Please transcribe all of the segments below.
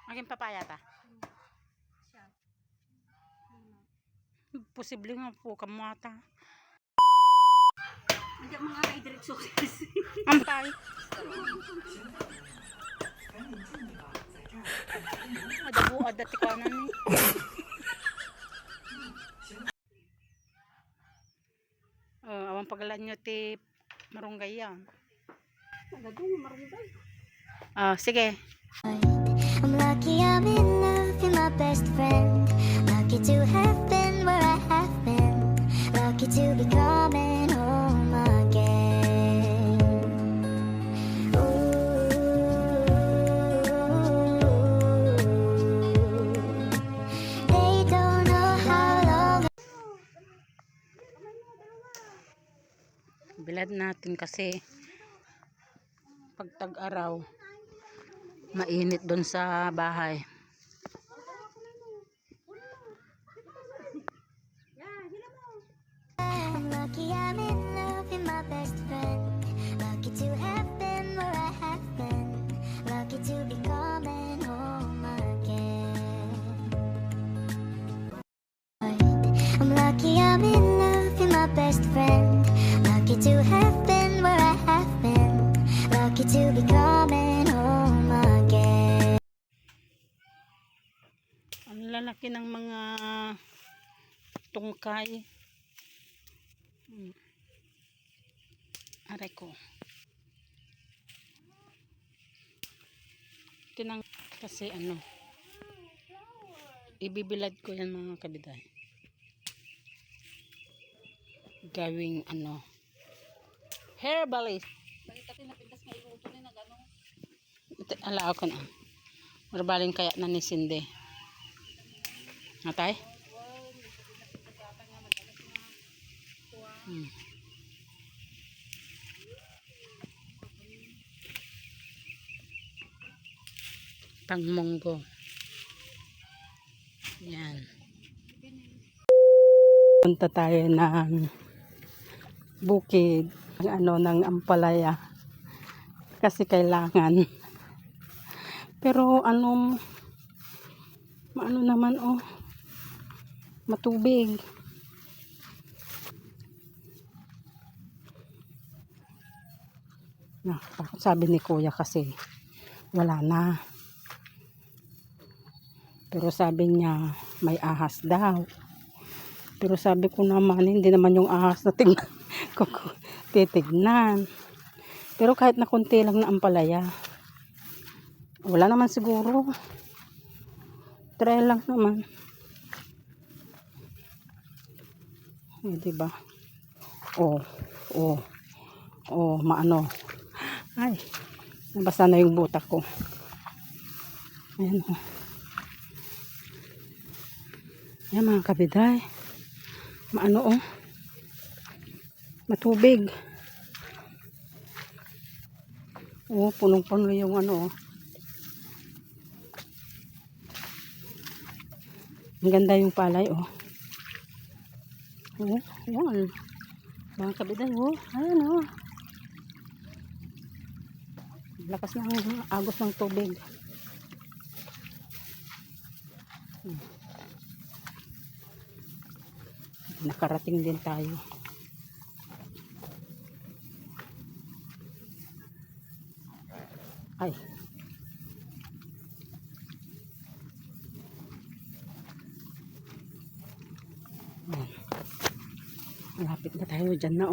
Aking papaya ta. Siya. Posible nga po kamata. Hindi mga kay-direct success. Ampay. Adabo adat ikanan ni. Awang pagalan nyo ti marunggay yan. Nagadong marunggay. Sige. I'm lucky I'm in love with my best friend. Lucky to have been where I have been. Lucky to be coming home again. Ooh. They don't know how long. Bilad natin kasi pag tag-araw mainit doon sa bahay. I'm lucky I'm in love with my best friend. Lucky to have been where I have been. Lucky to be coming home again. I'm lucky I'm in love with my best friend. Lucky to have been where I have been. Lucky to be coming home again. Ang lalaki ng mga tungkay. Aray ko. Tinang kasi ibibilad ko yan mga kabiday. Gawing herbalist. Bakit kasi napintas nga iuto ni na gano'n? Alao ko na. Marbalin kaya na ni Cindy. Natay? Pangmonggo. Yan. Punta tayo ng bukid, ng ampalaya. Kasi kailangan. Pero naman matubig. Sabi ni kuya kasi wala na. Pero sabi niya may ahas daw. Pero sabi ko naman hindi naman yung ahas na titignan. Pero kahit na konti lang na ampalaya. Wala naman siguro. Try lang naman. Diba? Maano. Ay, nabasa na yung butak ko. Ayan o. Ayan mga kabiday. Maano matubig. Punong-puno yung Ang ganda yung palay yan. Mga kabiday ayan lakas ng agos ng tubig. Nakarating din tayo. Ay. Malapit na tayo dyan na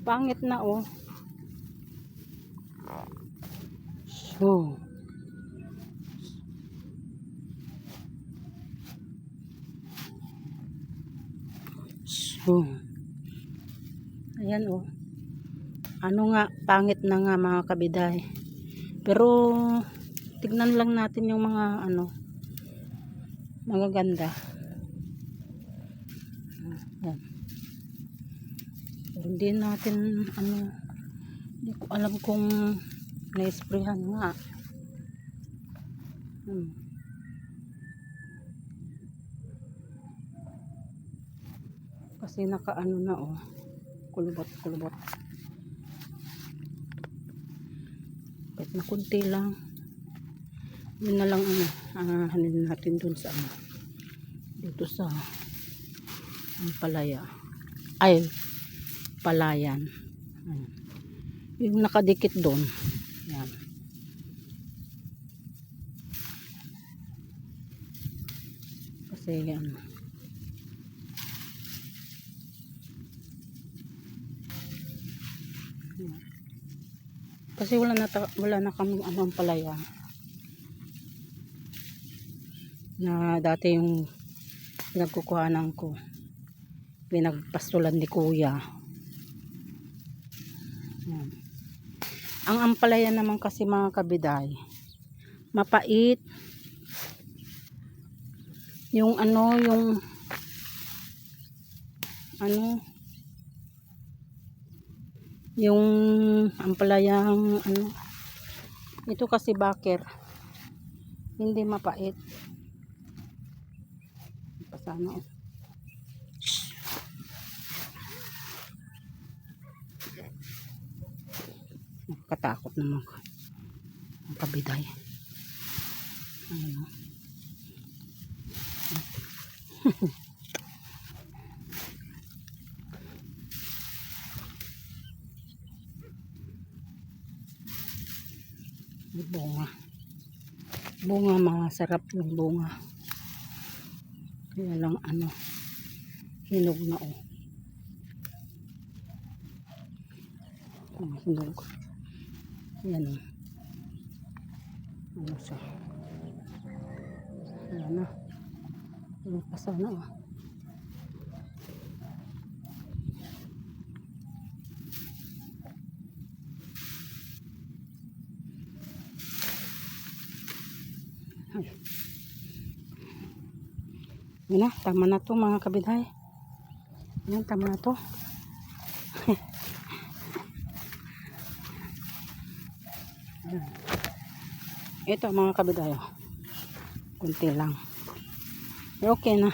pangit na ayan pangit na nga mga kabiday. Pero tignan lang natin yung mga magaganda. Yan. Pero hindi natin hindi ko alam kung na-sprayhan nga. Kasi nakaano na oh. Kulubot. Kahit na kunti lang. Yun na lang hanin natin dun sa dito sa palaya. Ay, palayan. Yung nakadikit doon. Yan. Kasi yan. Kasi wala na kami anong palaya na dati yung pinagkukuhanan ko, pinagpastulan ni kuya. Yan. Ang ampalaya naman kasi mga kabiday, mapait. Yung yung ampalayang ito kasi baker, hindi mapait. Pasano nakatakot naman ang kabiday. Ayun. bunga masarap yung bunga, kaya lang hinog na hinog. Yan siya, ayan na, pasa na Yan na, tama na to mga kabiday. Yan, tama na to. Ito mga kabiday, kunti lang. Okay na.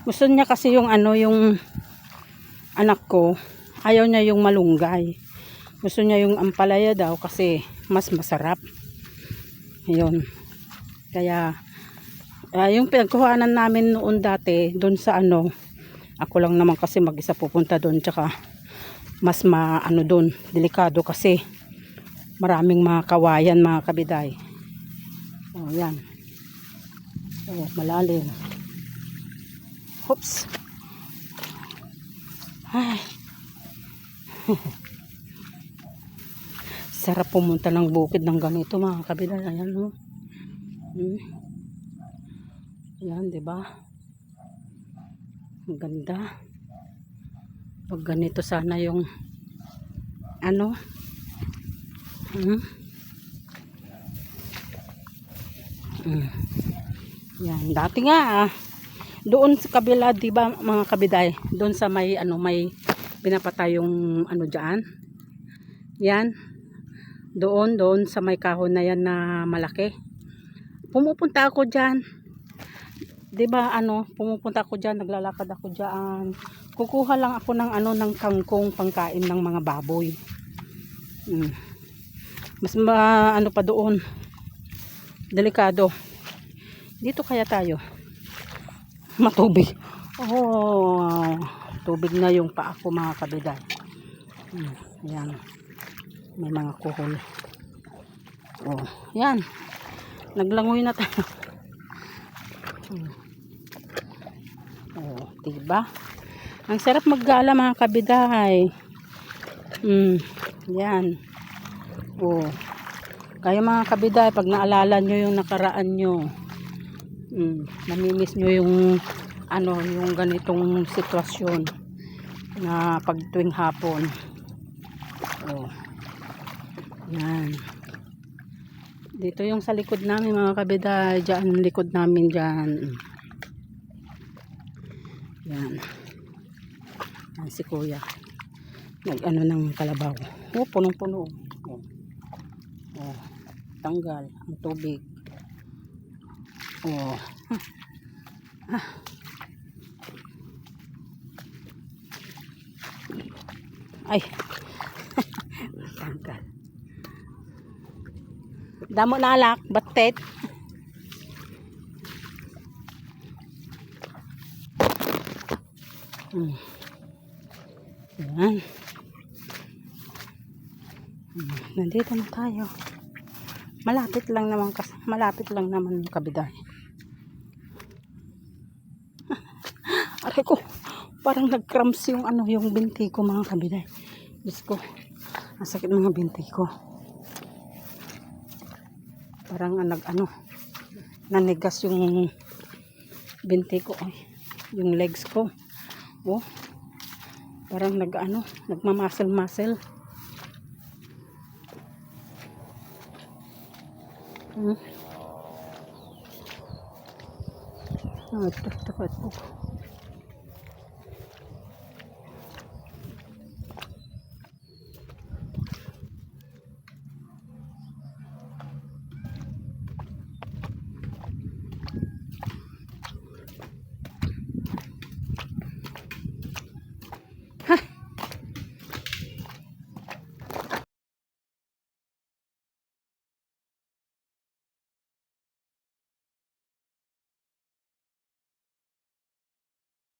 Gusto niya kasi yung yung anak ko, ayaw niya yung malunggay. Gusto niya yung ampalaya daw kasi mas masarap. Ayun. Kaya yung pinagkuhanan namin noon dati doon sa ako lang naman kasi mag-isa pupunta doon, tsaka mas doon delikado kasi maraming mga kawayan mga kabiday. Yan. Malalim. Oops. Ay. Sarap pumunta ng bukid ng ganito mga kabiday. Ayan Yan, 'di ba? Ang ganda. Pag ganito sana yung Yan, dati nga doon sa kabila, 'di ba mga kabiday? Doon sa may may pinapatay yung diyan. Yan. Doon sa may kahon na yan na malaki. Pumupunta ako diyan. 'Di ba pumupunta ako diyan, naglalakad ako diyan. Kukuha lang ako ng ng kangkong pangkain ng mga baboy. Mas pa doon. Delikado. Dito kaya tayo. Matubig. Tubig na yung paa ko mga kabiday. Yan. May mga kuhol. Yan. Naglangoy na tayo. Diba? Ang sarap maggala mga kabiday. Yan. Kayo mga kabiday, pag naalala nyo yung nakaraan nyo, namimiss nyo yung yung ganitong sitwasyon na pag tuwing hapon. Yan. Dito yung sa likod namin mga kabiday, dyan likod namin dyan. Yan. Yan si kuya. Ng kalabaw. Punong-puno. Tanggal ang tubig. Ay. Tanggal. Damo na alak, batet. Yan. Nandito na tayo. Malapit lang naman yung kabiday. Aray ko, parang nag-cramps yung yung binti ko mga kabiday. Diyos ko, ang sakit mga binti ko. Parang nanigas yung binti ko. Ay, yung legs ko. Oh, parang nagmamuscle-muscle. Ito.